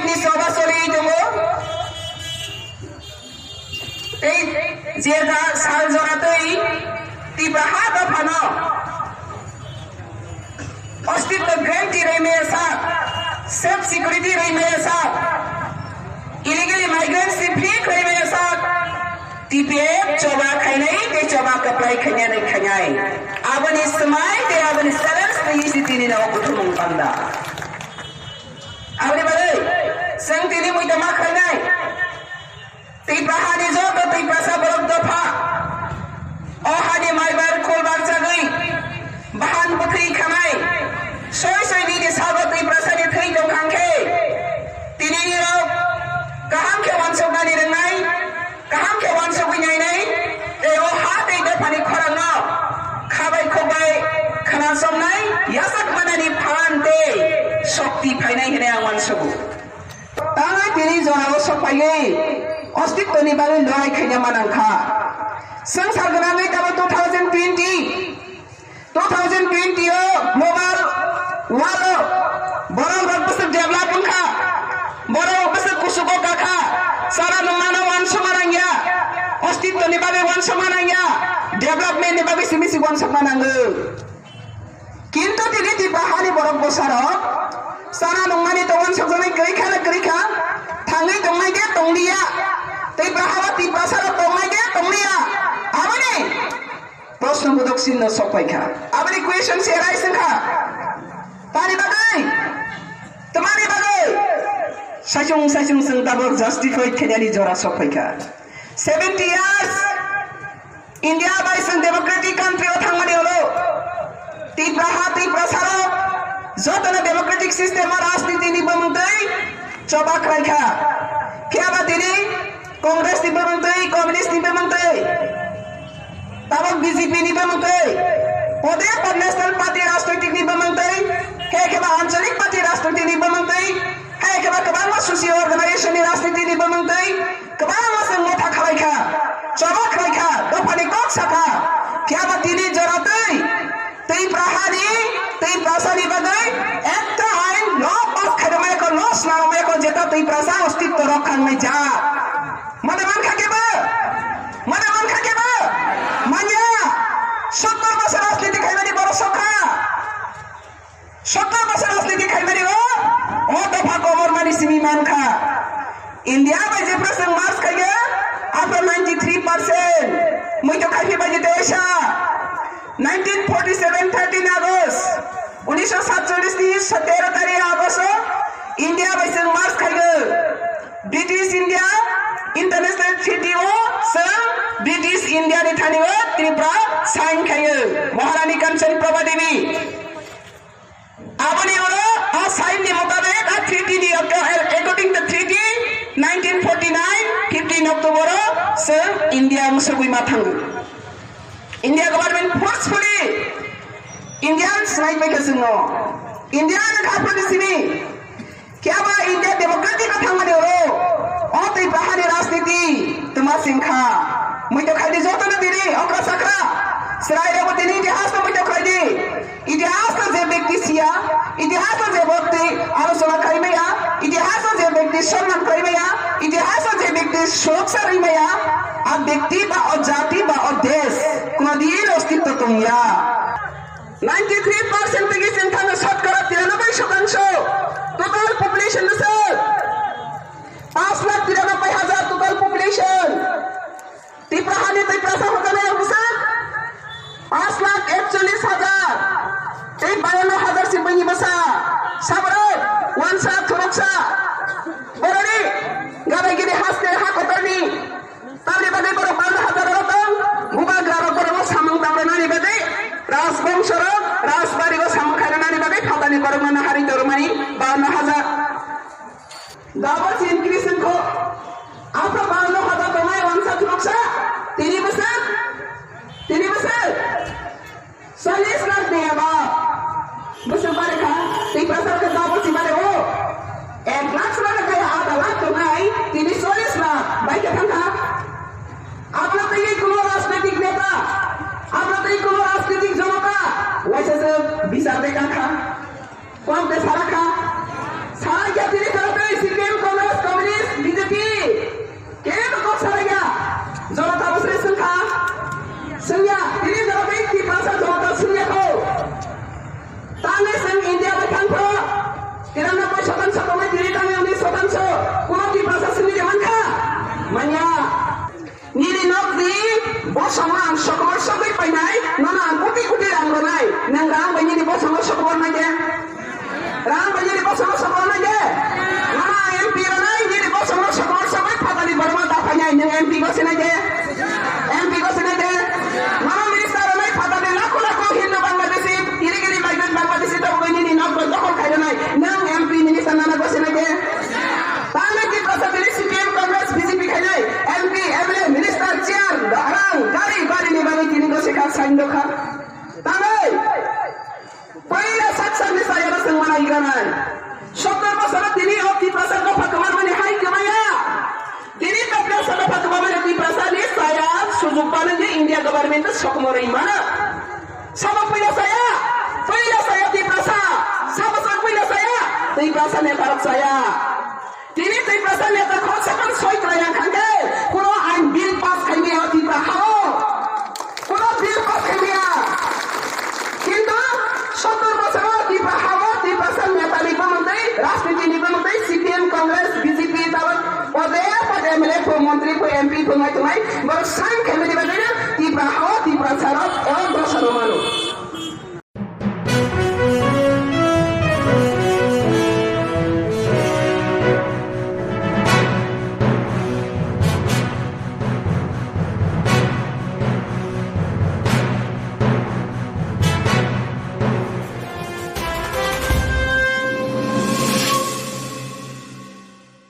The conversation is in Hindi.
তিনি সভা চলি দেব এই যে সাল জনাতেই তিব্রাহা দফানো अस्तित्व ग्यारंटी रहने साथ सेफ सिक्योरिटी रहने साथ इलीगली माइग्रेंट्स से फ्री रहने साथ टीपीएफ चोबा खाने ते चोबा कपड़े खाने नहीं खाने आबनी समय ते आबनी सलर्स ते इसी तीन ना उठो मुंगपांदा आबनी बड़े संग तीन मुझे मा खाने तिब्राहा ने जो तो तिब्रासा बरफ दफा ओहाने माइबार खोलबार जागई बाहन बकरी खाने सोई सोई नी के साबत ती प्रसादी थई दो खांखे तिनी नि रो कहम के वंशो गानी रंगाई कहम के वंशो गुनाई नहीं ए ओ हाते दे पानी खरंग न खाबाय खोबाय खाना समनाय यासक मानानि फानते शक्ति फाइनाय हेने आं वंशो तांगा तिनी जनाबो सपायै अस्तित्व नि बारे लड़ाई खैने मानांखा संसार गनाङै ताबो 2020 ग्लोबल वालो बरं besar development ka boro besar kusuko kaka sara numana wan samanangya ostitto ni babe wan samanangya development ni babe simisi wan samanangge kintu tini di bahani borok bosaro sara numani to wan samanai gerikha thangai tongai ge tonglia tei bahawa ti basaro tongai ge tonglia abani प्रश्न बुदक सिन्न सपाइखा abani question serai sengkha tani bagai तुम्हारी बागे साइसुं संग दाबर जस्टिफाइड खेनियानी जरा सफाइखा 70 years इंडिया बाय संग डेमोक्रेटिक कंट्री ओ थांगमानि हलो तिब्रासारो जतने डेमोक्रेटिक सिस्टम राजनीति नि बमंतै चबाक राइखा केबा दिनि कांग्रेस नि बमंतै कम्युनिस्ट नि बमंतै ताबक बीजेपी नि बमंतै ओदे पर नेशनल पार्टी राजनीतिक नि बमंतै हे केबा आंचलिक पार्टी राजनीति नि बमंतै हे केबा कबांगा सोसियल अर्गनाइजेशन नि राजनीति नि बमंतै कबांगा संग मोथा खालाइखा चबाक राइखा दफानि कक साखा केबा दिनि जरातै तै प्रासानि बागै एकटा आइन ल पास खरमायको लस नामायको जेता तै प्रासा अस्तित्व रखांनाय जा मने मान खाकेबा मान्या 70 बছর राजनीति खाइमानि बरो सखा 70 बছর राजनीति खाइमानि हो ओ दफा कमर मानि सिमी मानखा इंडिया बाय जे प्रसंग मार्च खाइया आफ्टर 93% मुइतो खाइफे बाय देशा 1947 13 अगस्त 1947 नि 17 तारिख अगस्त इंडिया बाय जे मार्च खाइयो ब्रिटिश इंडिया इंटरनेशनल ट्रीटी ओ संग ब्रिटिश इंडिया नि थानियो त्रिपुरा साइन खाइयो महारानी कांचन प्रभा देवी आबनी ओरो आ साइन नि मुताबिक आ ट्रीटी नि अकॉर्डिंग द ट्रीटी 1949 15 अक्टोबर से इंडिया मुसुगुइ माथांगु इंडिया गवर्नमेंट फोर्सफुली इंडियंस नाइट बाय कसनो इंडिया ने खाफनि सिमी केबा इंडिया डेमोक्रेटिक थांगमानि ओरो ओ तै बाहानि राजनीति तुमा सिंखा मुइतो खाइदि जतन दिनि अक्रा साखा सराय रे दिनि इतिहास तो मुइतो खाइदि इतिहास तो जे व्यक्ति सिया इतिहास तो जे व्यक्ति आलोचना करिमया इतिहास तो जे व्यक्ति सम्मान करिमया इतिहास तो जे व्यक्ति सुरक्षा रिमया आ व्यक्ति बा और जाति बा और देश कोनो दिन अस्तित्व तुमया 93% থেকে চিন্তানো শতকরা 93% টোটাল পপুলেশন আছে 5,93,000 টোটাল পপুলেশন तिब्राहानि तिब्रासा होगाने बुसा 5,41,000 ते 52,000 सिबनि बसा साबरो वंसा थुरक्सा बरनि गाबायगिरि हासते हाकतरनि ताबनि बागै बर 52,000 रतन गुबा ग्राहक बर सामं दामनानि बागै राजवंशर राजबारिगो सामखानानि बागै फादानि करमना हारि दरमानि 52,000 दाबस इनक्रीजन को आपका 52,000 कमाए वंशा थुरक्सा 3 बसा 40 लाख दिया बा बस बारे का ती प्रसार के दाबस बारे हो 1 लाख से लगा आधा लाख कमाई 40 लाख भाई क्या था आपला तो ये कोनो राजनीतिक नेता आपला तो ये कोनो राजनीतिक जनता वैसे से बिसार दे का खा कौन दे सारा खा सारा क्या तेरे करते सिक्किम को Rang menjadi bosong sekolah aja. Mana MP ranai jadi bosong sekolah sampai fatali berma dapanya yang MP gosin aja. MP gosin aja. Mana minister ranai fatali laku Hindu Bangladesh iri bagian Bangladesh itu begini nak berdoa kayak nai. Yang MP minister nana gosin aja. Tanah di pasar dari CPM Congress BJP kayak MP MLA minister chair darang kari bari ni bagi kini gosin kan sandoka. Tanah. पहिला साक्षरले सायरा संगमना इरानान 70 वर्षाला तिनी अति प्रसादको फकमान भने हाइ कमाया तिनी कपडा सदा फकमान भने ती प्रसादले साया सुजुक पालनले इन्डिया गभर्नमेन्ट सकमरै माना सब पहिला साया ती प्रसाद सब पहिला साया ती प्रसाद ने भारत साया तिनी ती प्रसाद ने त खोजकन सोइत्र yang खाके कुरो आइन बिल पास खाइने अति प्रहारो